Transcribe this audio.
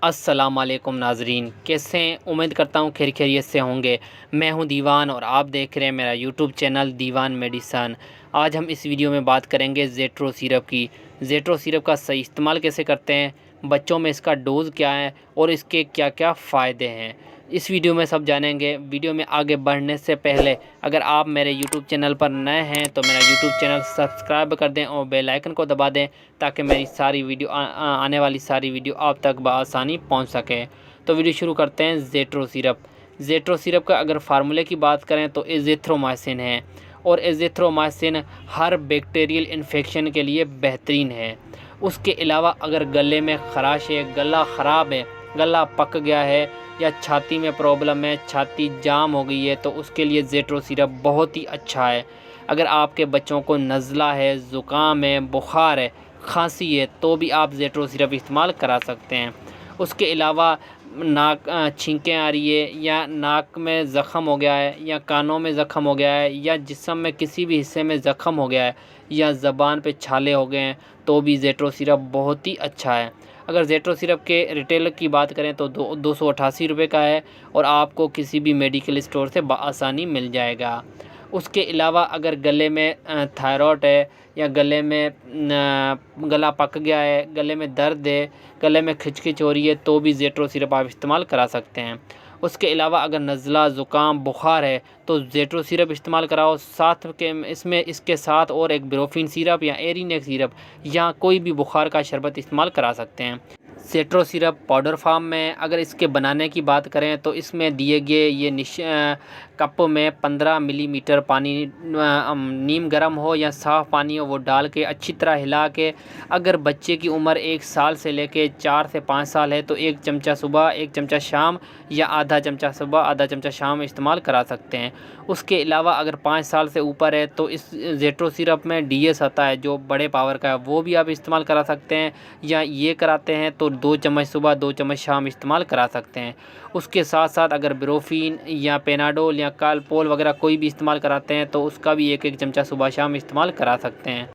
अस्सलामुअलैकुम नाजरीन, कैसे हैं? उम्मीद करता हूँ खैरियत से होंगे। मैं हूं दीवान और आप देख रहे हैं मेरा यूट्यूब चैनल दीवान मेडिसन। आज हम इस वीडियो में बात करेंगे ज़ेट्रो सिरप की। ज़ेट्रो सिरप का सही इस्तेमाल कैसे करते हैं, बच्चों में इसका डोज़ क्या है और इसके क्या क्या फ़ायदे हैं, इस वीडियो में सब जानेंगे। वीडियो में आगे बढ़ने से पहले अगर आप मेरे यूट्यूब चैनल पर नए हैं तो मेरा यूट्यूब चैनल सब्सक्राइब कर दें और बेल आइकन को दबा दें ताकि मेरी सारी वीडियो आने वाली सारी वीडियो आप तक बआसानी पहुंच सके। तो वीडियो शुरू करते हैं। ज़ेट्रो सिरप। ज़ेट्रो सिरप का अगर फार्मूले की बात करें तो एज़िथ्रोमाइसिन है और एज़िथ्रोमाइसिन हर बैक्टीरियल इन्फेक्शन के लिए बेहतरीन है। उसके अलावा अगर गले में ख़राश है, गला ख़राब है, गला पक गया है या छाती में प्रॉब्लम है, छाती जाम हो गई है, तो उसके लिए ज़ेट्रो सिरप बहुत ही अच्छा है। अगर आपके बच्चों को नज़ला है, ज़ुकाम है, बुखार है, खांसी है, तो भी आप ज़ेट्रो सिरप इस्तेमाल करा सकते हैं। उसके अलावा नाक छींकें आ रही है या नाक में ज़ख़म हो गया है या कानों में ज़ख़म हो गया है या जिस्म में किसी भी हिस्से में ज़ख़म हो गया है या ज़बान पे छाले हो गए हैं, तो भी ज़ेट्रो सिरप बहुत ही अच्छा है। अगर ज़ेट्रो सिरप के रिटेल की बात करें तो 288 रुपये का है और आपको किसी भी मेडिकल स्टोर से बआसानी मिल जाएगा। उसके अलावा अगर गले में थायराइड है या गले में गला पक गया है, गले में दर्द है, गले में खिचखिच हो रही है, तो भी ज़ेट्रो सिरप आप इस्तेमाल करा सकते हैं। उसके अलावा अगर नज़ला, ज़ुकाम, बुखार है तो ज़ेट्रो सिरप इस्तेमाल कराओ। साथ के इसमें इसके साथ और एक ब्रोफिन सिरप या एरिनेक सिरप या कोई भी बुखार का शरबत इस्तेमाल करा सकते हैं। ज़ेट्रो सिरप पाउडर फार्म में अगर इसके बनाने की बात करें तो इसमें दिए गए ये कप में 15 मिलीमीटर पानी, नीम गर्म हो या साफ़ पानी हो, वो डाल के अच्छी तरह हिला के, अगर बच्चे की उम्र 1 साल से लेके 4 से 5 साल है तो 1 चमचा सुबह, 1 चमचा शाम या आधा चमचा सुबह, आधा चमचा शाम इस्तेमाल करा सकते हैं। उसके अलावा अगर 5 साल से ऊपर है तो इस ज़ेट्रो सिरप में डीएस आता है जो बड़े पावर का है, वो भी आप इस्तेमाल करा सकते हैं। या ये कराते हैं तो 2 चम्मच सुबह, 2 चम्मच शाम इस्तेमाल करा सकते हैं। उसके साथ साथ अगर ब्रोफिन या पेनाडोल या कालपोल वगैरह कोई भी इस्तेमाल कराते हैं तो उसका भी 1-1 चमचा सुबह शाम इस्तेमाल करा सकते हैं।